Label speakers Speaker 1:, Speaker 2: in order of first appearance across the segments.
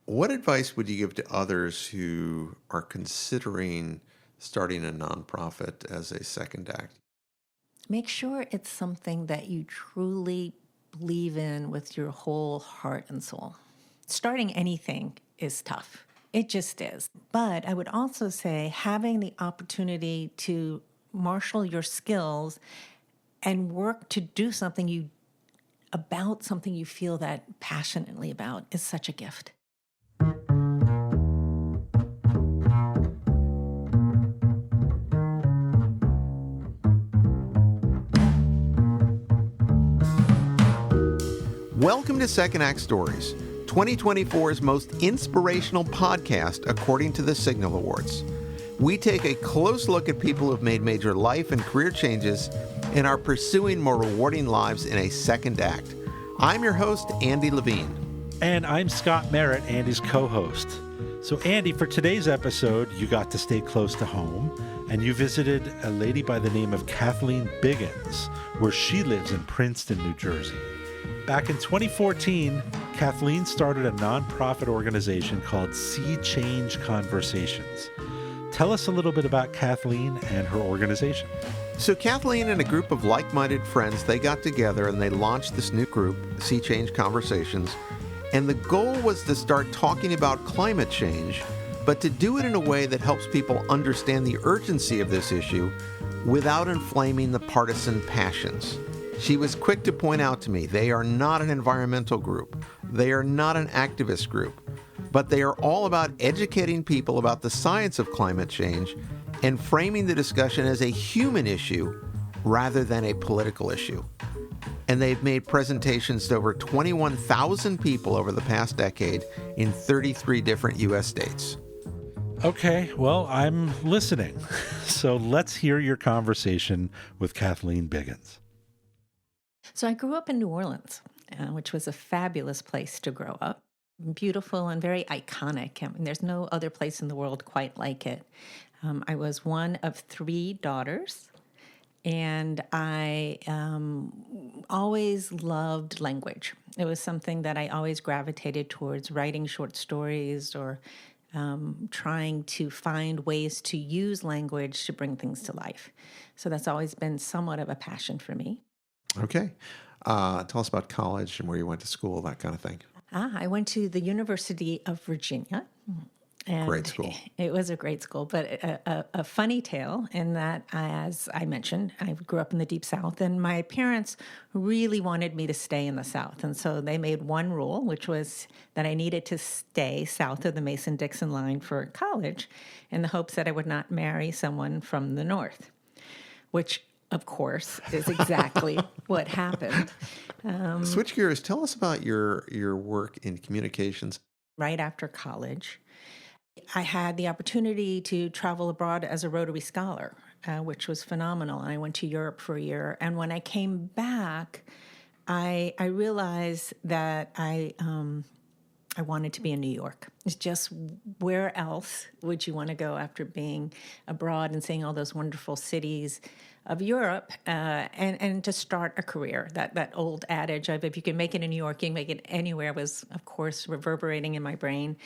Speaker 1: What advice would you give to others who are considering starting a nonprofit as a second act?
Speaker 2: Make sure it's something that you truly believe in with your whole heart and soul. Starting anything is tough. It just is. But I would also say having the opportunity to marshal your skills and work to do something you feel that passionately about is such a gift.
Speaker 1: Welcome to Second Act Stories, 2024's most inspirational podcast according to the Signal Awards. We take a close look at people who've made major life and career changes and are pursuing more rewarding lives in a second act. I'm your host, Andy Levine.
Speaker 3: And I'm Scott Merritt, Andy's co-host. So Andy, for today's episode, you got to stay close to home and you visited a lady by the name of Kathleen Biggins, where she lives in Princeton, New Jersey. Back in 2014, Kathleen started a nonprofit organization called Sea Change Conversations. Tell us a little bit about Kathleen and her organization.
Speaker 1: So Kathleen and a group of like-minded friends, they got together and they launched this new group, Sea Change Conversations. And the goal was to start talking about climate change, but to do it in a way that helps people understand the urgency of this issue without inflaming the partisan passions. She was quick to point out to me, they are not an environmental group. They are not an activist group, but they are all about educating people about the science of climate change and framing the discussion as a human issue rather than a political issue. And they've made presentations to over 21,000 people over the past decade in 33 different U.S. states.
Speaker 3: Okay, well, I'm listening. So let's hear your conversation with Kathleen Biggins.
Speaker 2: So I grew up in New Orleans, which was a fabulous place to grow up. Beautiful and very iconic. I mean, there's no other place in the world quite like it. I was one of three daughters, and I always loved language. It was something that I always gravitated towards, writing short stories or trying to find ways to use language to bring things to life. So that's always been somewhat of a passion for me.
Speaker 1: Okay. Tell us about college and where you went to school, that kind of thing.
Speaker 2: I went to the University of Virginia. And
Speaker 1: Great school.
Speaker 2: It was a great school, but a funny tale in that, as I mentioned, I grew up in the Deep South, and my parents really wanted me to stay in the South. And so they made one rule, which was that I needed to stay south of the Mason-Dixon line for college in the hopes that I would not marry someone from the North, which, of course, is exactly what happened.
Speaker 1: Switch gears. Tell us about your work in communications.
Speaker 2: Right after college, I had the opportunity to travel abroad as a Rotary Scholar, which was phenomenal. And I went to Europe for a year. And when I came back, I realized that I wanted to be in New York. It's just, where else would you want to go after being abroad and seeing all those wonderful cities of Europe, and to start a career? That old adage of, if you can make it in New York, you can make it anywhere, was, of course, reverberating in my brain.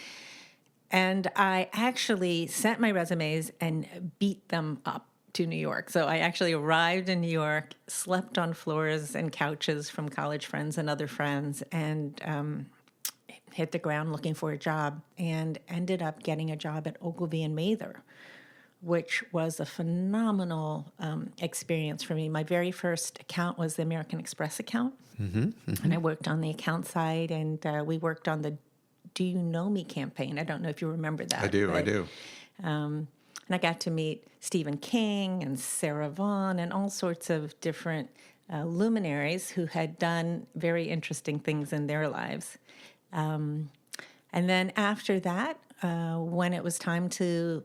Speaker 2: And I actually sent my resumes and beat them up to New York. So I actually arrived in New York, slept on floors and couches from college friends and other friends, and hit the ground looking for a job, and ended up getting a job at Ogilvy and Mather, which was a phenomenal experience for me. My very first account was the American Express account, and I worked on the account side, and we worked on the Do You Know Me campaign. I don't know if you remember that.
Speaker 1: I do.
Speaker 2: And I got to meet Stephen King and Sarah Vaughan and all sorts of different luminaries who had done very interesting things in their lives. And then after that, when it was time to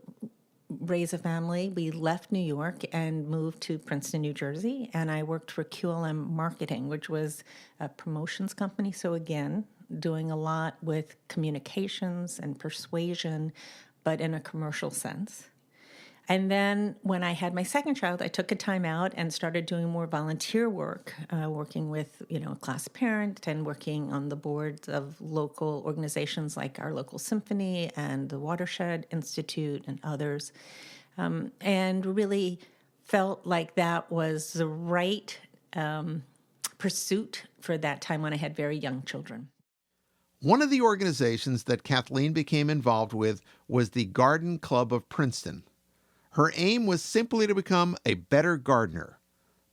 Speaker 2: raise a family, we left New York and moved to Princeton, New Jersey, and I worked for QLM Marketing, which was a promotions company. So again, doing a lot with communications and persuasion, but in a commercial sense. And then when I had my second child, I took a time out and started doing more volunteer work, working with, a class parent and working on the boards of local organizations like our local symphony and the Watershed Institute and others, and really felt like that was the right pursuit for that time when I had very young children.
Speaker 1: One of the organizations that Kathleen became involved with was the Garden Club of Princeton. Her aim was simply to become a better gardener.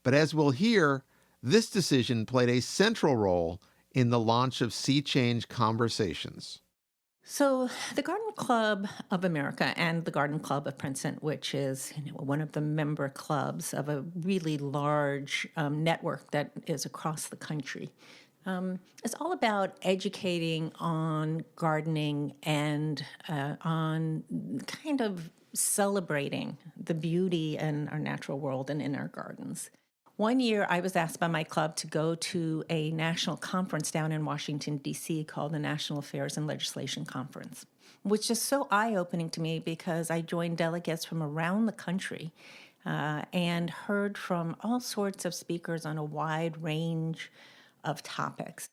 Speaker 1: But as we'll hear, this decision played a central role in the launch of Sea Change Conversations.
Speaker 2: So the Garden Club of America and the Garden Club of Princeton, which is one of the member clubs of a really large network that is across the country, it's all about educating on gardening and on kind of celebrating the beauty in our natural world and in our gardens. One year, I was asked by my club to go to a national conference down in Washington, D.C. called the National Affairs and Legislation Conference, which is so eye-opening to me because I joined delegates from around the country and heard from all sorts of speakers on a wide range of topics.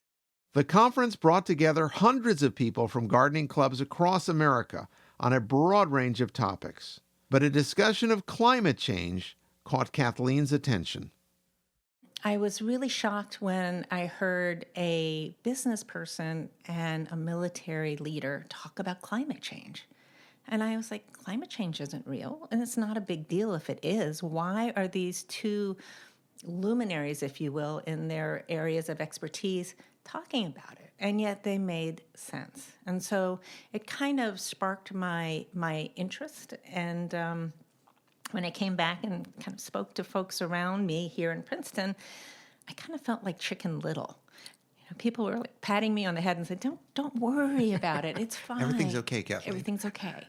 Speaker 1: The conference brought together hundreds of people from gardening clubs across America on a broad range of topics. But a discussion of climate change caught Kathleen's attention.
Speaker 2: I was really shocked when I heard a business person and a military leader talk about climate change. And I was like, climate change isn't real, and it's not a big deal if it is. Why are these two luminaries, if you will, in their areas of expertise talking about it? And yet they made sense. And so it kind of sparked my interest. And when I came back and kind of spoke to folks around me here in Princeton, I kind of felt like Chicken Little. People were like patting me on the head and said, "Don't worry about it. It's fine.
Speaker 1: Everything's okay, Kathleen.
Speaker 2: Everything's okay."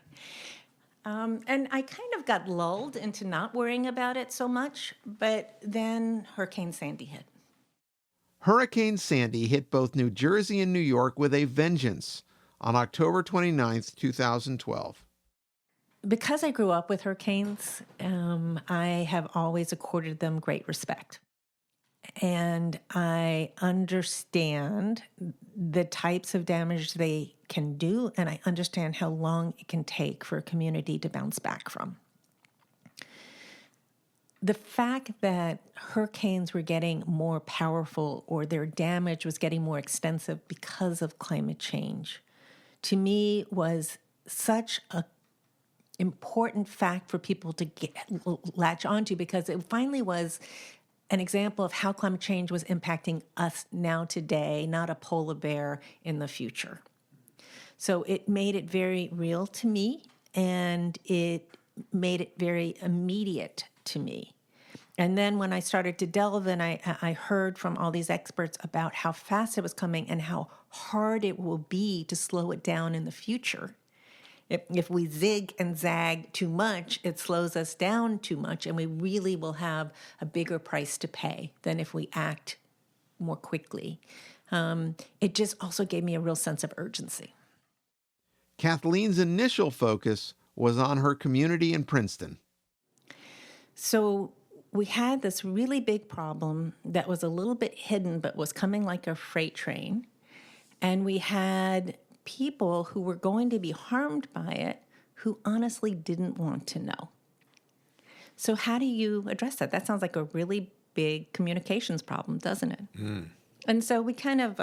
Speaker 2: And I kind of got lulled into not worrying about it so much, but then Hurricane Sandy hit.
Speaker 1: Hurricane Sandy hit both New Jersey and New York with a vengeance on October 29th, 2012.
Speaker 2: Because I grew up with hurricanes, I have always accorded them great respect. And I understand the types of damage they can do, and I understand how long it can take for a community to bounce back from. The fact that hurricanes were getting more powerful or their damage was getting more extensive because of climate change, to me was such a important fact for people to latch onto, because it finally was an example of how climate change was impacting us now today, not a polar bear in the future. So it made it very real to me, and it made it very immediate to me. And then when I started to delve in, I heard from all these experts about how fast it was coming and how hard it will be to slow it down in the future. If we zig and zag too much, it slows us down too much, and we really will have a bigger price to pay than if we act more quickly. It just also gave me a real sense of urgency.
Speaker 1: Kathleen's initial focus was on her community in Princeton.
Speaker 2: So we had this really big problem that was a little bit hidden but was coming like a freight train. And we had people who were going to be harmed by it who honestly didn't want to know. So how do you address that? That sounds like a really big communications problem, doesn't it? And so we kind of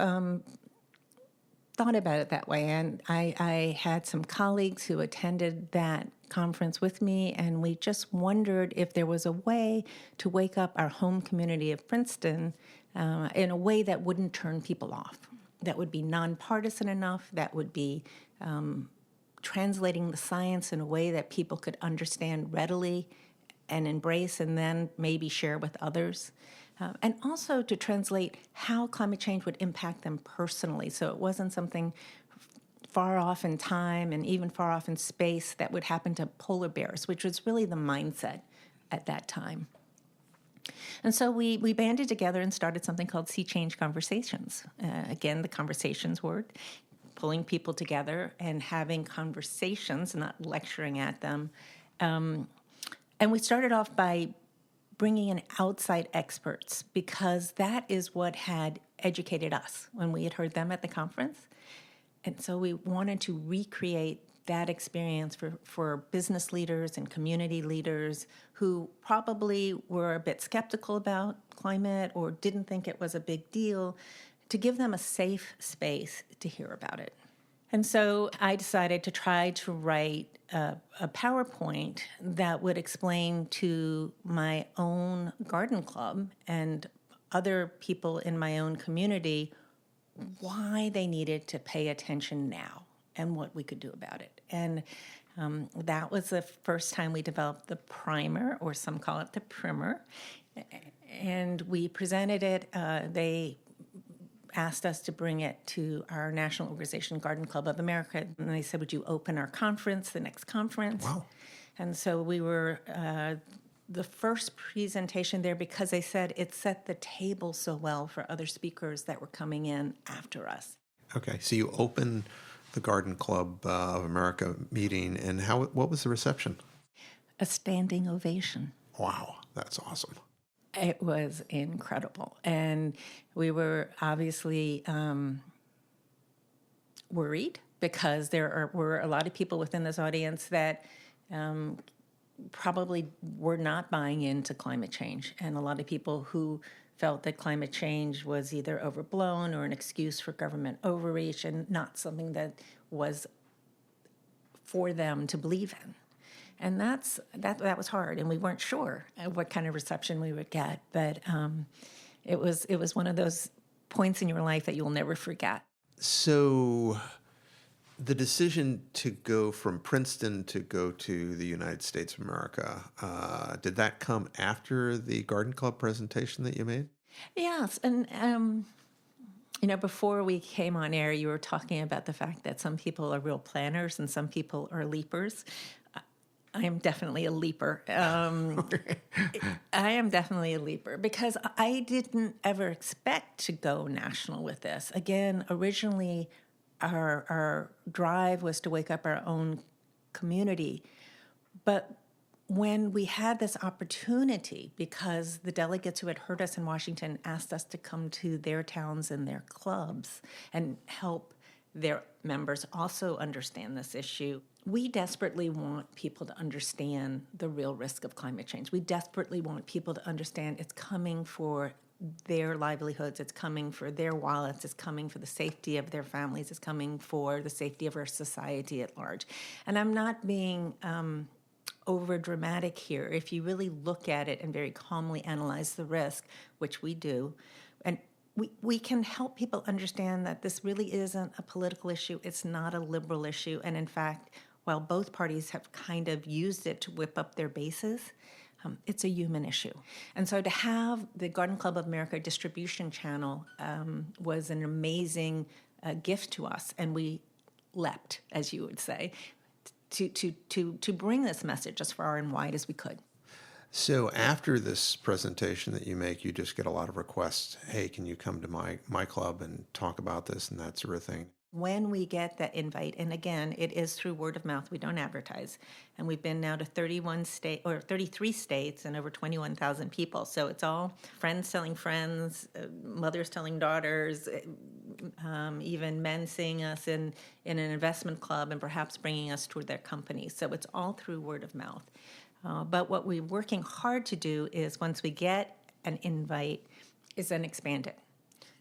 Speaker 2: thought about it that way. And I had some colleagues who attended that conference with me, and we just wondered if there was a way to wake up our home community of Princeton in a way that wouldn't turn people off, that would be nonpartisan enough, that would be translating the science in a way that people could understand readily and embrace, and then maybe share with others. And also to translate how climate change would impact them personally. So it wasn't something far off in time and even far off in space that would happen to polar bears, which was really the mindset at that time. And so we banded together and started something called Sea Change Conversations. Again, the conversations word, pulling people together and having conversations, not lecturing at them, And we started off by bringing in outside experts because that is what had educated us when we had heard them at the conference. And so we wanted to recreate that experience for business leaders and community leaders who probably were a bit skeptical about climate or didn't think it was a big deal, to give them a safe space to hear about it. And so I decided to try to write a PowerPoint that would explain to my own garden club and other people in my own community why they needed to pay attention now and what we could do about it. And that was the first time we developed the primer, or some call it the primer. And we presented it. They asked us to bring it to our national organization, Garden Club of America. And they said, would you open our conference, the next conference?
Speaker 1: Wow.
Speaker 2: And so we were the first presentation there because they said it set the table so well for other speakers that were coming in after us.
Speaker 1: Okay, so you opened the Garden Club of America meeting, and what was the reception?
Speaker 2: A standing ovation.
Speaker 1: Wow, that's awesome.
Speaker 2: It was incredible. And we were obviously worried because were a lot of people within this audience that probably were not buying into climate change. And a lot of people who felt that climate change was either overblown or an excuse for government overreach and not something that was for them to believe in. And that was hard, and we weren't sure what kind of reception we would get. But it was one of those points in your life that you'll never forget.
Speaker 1: So the decision to go from Princeton to go to the United States of America, did that come after the Garden Club presentation that you made?
Speaker 2: Yes, and before we came on air, you were talking about the fact that some people are real planners and some people are leapers. I am definitely a leaper. I am definitely a leaper because I didn't ever expect to go national with this. Again, originally, our drive was to wake up our own community. But when we had this opportunity, because the delegates who had heard us in Washington asked us to come to their towns and their clubs and help their members also understand this issue, we desperately want people to understand the real risk of climate change. We desperately want people to understand it's coming for their livelihoods, it's coming for their wallets, it's coming for the safety of their families, it's coming for the safety of our society at large. And I'm not being over dramatic here. If you really look at it and very calmly analyze the risk, which we do, and we can help people understand that this really isn't a political issue, it's not a liberal issue, and in fact, while both parties have kind of used it to whip up their bases, it's a human issue. And so to have the Garden Club of America distribution channel was an amazing gift to us, and we leapt, as you would say, to bring this message as far and wide as we could.
Speaker 1: So after this presentation that you make, you just get a lot of requests. Hey, can you come to my club and talk about this and that sort of thing?
Speaker 2: When we get that invite, and again, it is through word of mouth, we don't advertise, and we've been now to 33 states and over 21,000 people. So it's all friends telling friends, mothers telling daughters, even men seeing us in an investment club and perhaps bringing us to their companies. So it's all through word of mouth. But what we're working hard to do is once we get an invite, is then expand it.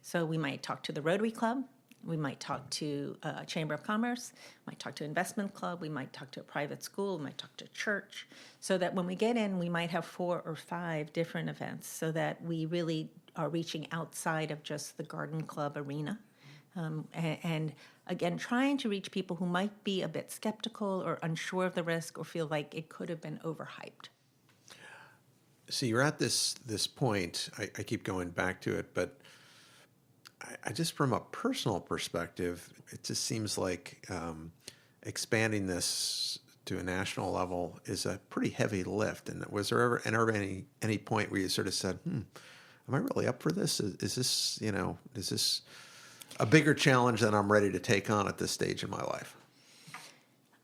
Speaker 2: So we might talk to the Rotary Club. We might talk to a Chamber of Commerce, might talk to an investment club, we might talk to a private school, we might talk to a church, so that when we get in, we might have 4 or 5 different events so that we really are reaching outside of just the garden club arena. And again, trying to reach people who might be a bit skeptical or unsure of the risk or feel like it could have been overhyped.
Speaker 1: So you're at this point, I keep going back to it, but I just from a personal perspective, it just seems like expanding this to a national level is a pretty heavy lift. And was there ever any point where you sort of said, am I really up for this? Is this a bigger challenge than I'm ready to take on at this stage in my life?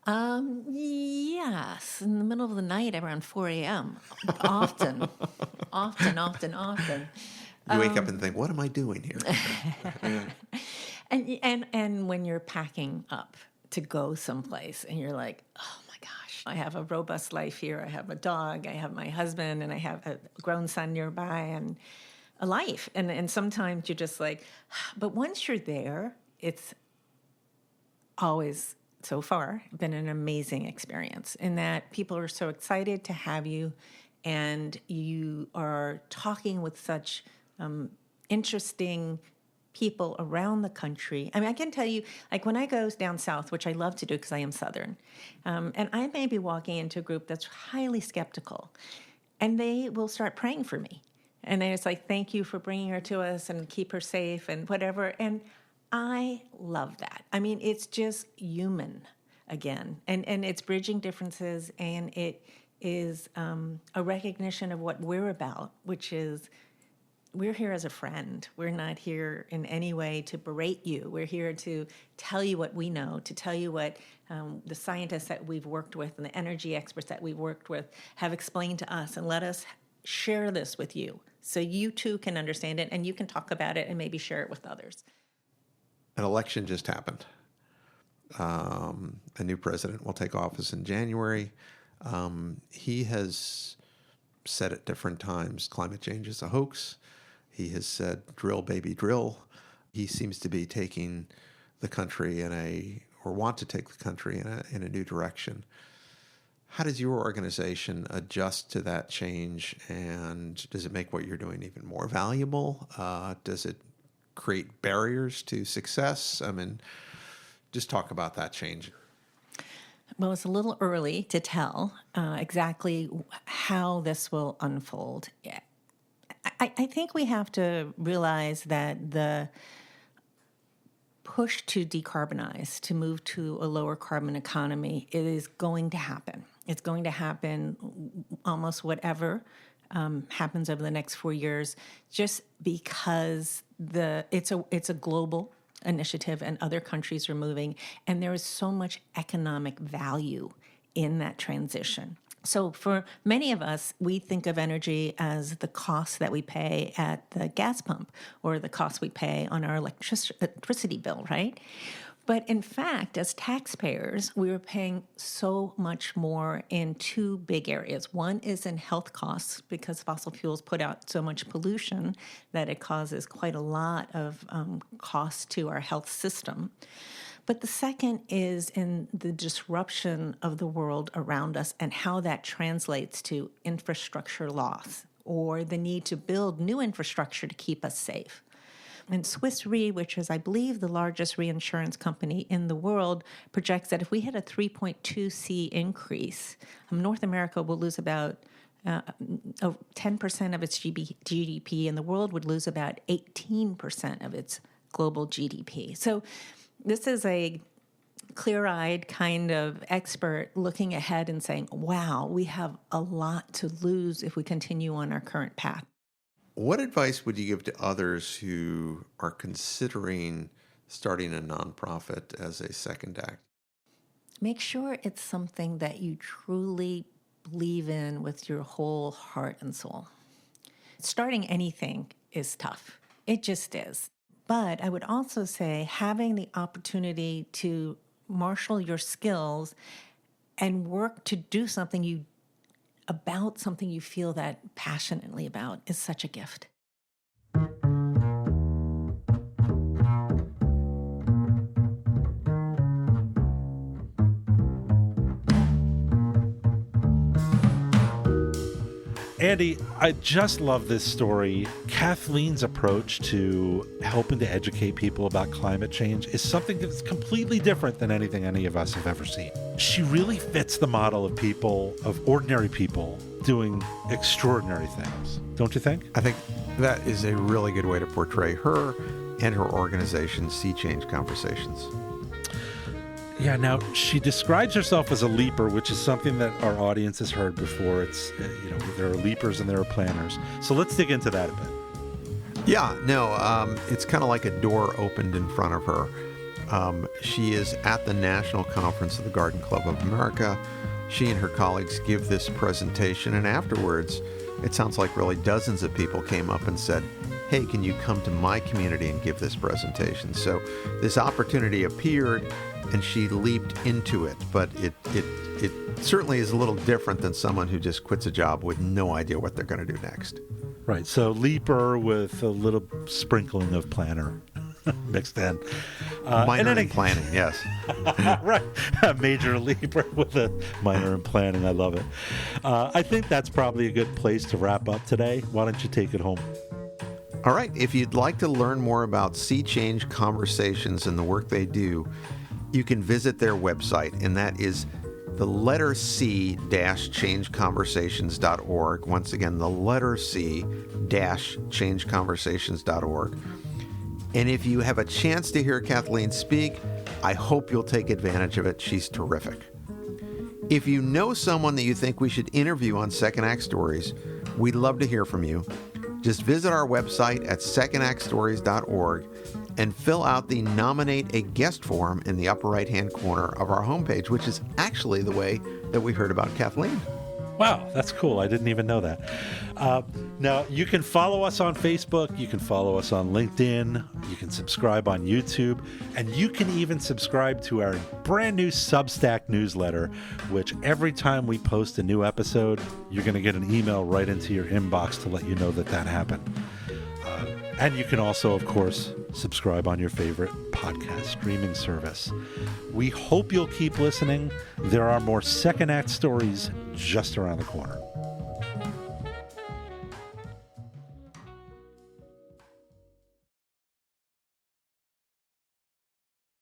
Speaker 2: Yes, in the middle of the night around 4 a.m. Often, often.
Speaker 1: You wake up and think, what am I doing here?
Speaker 2: And when you're packing up to go someplace and you're like, oh my gosh, I have a robust life here. I have a dog, I have my husband, and I have a grown son nearby and a life. And sometimes you're just like, but once you're there, it's always, so far, been an amazing experience in that people are so excited to have you, and you are talking with such interesting people around the country. I mean, I can tell you, like when I go down south, which I love to do because I am Southern, and I may be walking into a group that's highly skeptical, and they will start praying for me. And then it's like, thank you for bringing her to us and keep her safe and whatever. And I love that. I mean, it's just human again, and it's bridging differences, and it is a recognition of what we're about, which is we're here as a friend. We're not here in any way to berate you. We're here to tell you what we know, to tell you what the scientists that we've worked with and the energy experts that we've worked with have explained to us, and let us share this with you so you too can understand it and you can talk about it and maybe share it with others.
Speaker 1: An election just happened. A new president will take office in January. He has said at different times climate change is a hoax. He has said drill, baby, drill. He seems to be taking the country or want to take the country in a new direction. How does your organization adjust to that change, and does it make what you're doing even more valuable? Does it create barriers to success? I mean, just talk about that change.
Speaker 2: Well, it's a little early to tell exactly how this will unfold. I think we have to realize that the push to decarbonize, to move to a lower carbon economy, it is going to happen. It's going to happen almost whatever happens over the next 4 years, just because it's a global initiative and other countries are moving, and there is so much economic value in that transition. So for many of us, we think of energy as the cost that we pay at the gas pump or the cost we pay on our electricity bill, right? But in fact, as taxpayers, we are paying so much more in two big areas. One is in health costs, because fossil fuels put out so much pollution that it causes quite a lot of cost to our health system. But the second is in the disruption of the world around us and how that translates to infrastructure loss or the need to build new infrastructure to keep us safe. And Swiss Re, which is, I believe, the largest reinsurance company in the world, projects that if we had a 3.2C increase, North America will lose about 10% of its GDP, and the world would lose about 18% of its global GDP. So this is a clear-eyed kind of expert looking ahead and saying, wow, we have a lot to lose if we continue on our current path.
Speaker 1: What advice would you give to others who are considering starting a nonprofit as a second act?
Speaker 2: Make sure it's something that you truly believe in with your whole heart and soul. Starting anything is tough. It just is. But I would also say having the opportunity to marshal your skills and work to do something you feel that passionately about is such a gift.
Speaker 3: Andy, I just love this story. Kathleen's approach to helping to educate people about climate change is something that's completely different than anything any of us have ever seen. She really fits the model of ordinary people doing extraordinary things. Don't you think?
Speaker 1: I think that is a really good way to portray her and her organization, Sea Change Conversations.
Speaker 3: Yeah, now she describes herself as a leaper, which is something that our audience has heard before. It's, there are leapers and there are planners. So let's dig into that a bit.
Speaker 1: Yeah, no, it's kind of like a door opened in front of her. She is at the National Conference of the Garden Club of America. She and her colleagues give this presentation, and afterwards, it sounds like really dozens of people came up and said, hey, can you come to my community and give this presentation? So this opportunity appeared, and she leaped into it, but it certainly is a little different than someone who just quits a job with no idea what they're going to do next.
Speaker 3: Right, so leaper with a little sprinkling of planner mixed in.
Speaker 1: Minor in planning, yes.
Speaker 3: Right, a major leaper with a minor in planning. I love it. I think that's probably a good place to wrap up today. Why don't you take it home?
Speaker 1: All right, if you'd like to learn more about Sea Change Conversations and the work they do, you can visit their website, and that is the letter C-changeconversations.org. Once again, the letter C-changeconversations.org. And if you have a chance to hear Kathleen speak, I hope you'll take advantage of it. She's terrific. If you know someone that you think we should interview on Second Act Stories, we'd love to hear from you. Just visit our website at secondactstories.org and fill out the Nominate a Guest form in the upper right-hand corner of our homepage, which is actually the way that we heard about Kathleen.
Speaker 3: Wow, that's cool. I didn't even know that. Now, you can follow us on Facebook. You can follow us on LinkedIn. You can subscribe on YouTube. And you can even subscribe to our brand new Substack newsletter, which every time we post a new episode, you're going to get an email right into your inbox to let you know that that happened. And you can also, of course, subscribe on your favorite podcast streaming service. We hope you'll keep listening. There are more Second Act Stories just around the corner.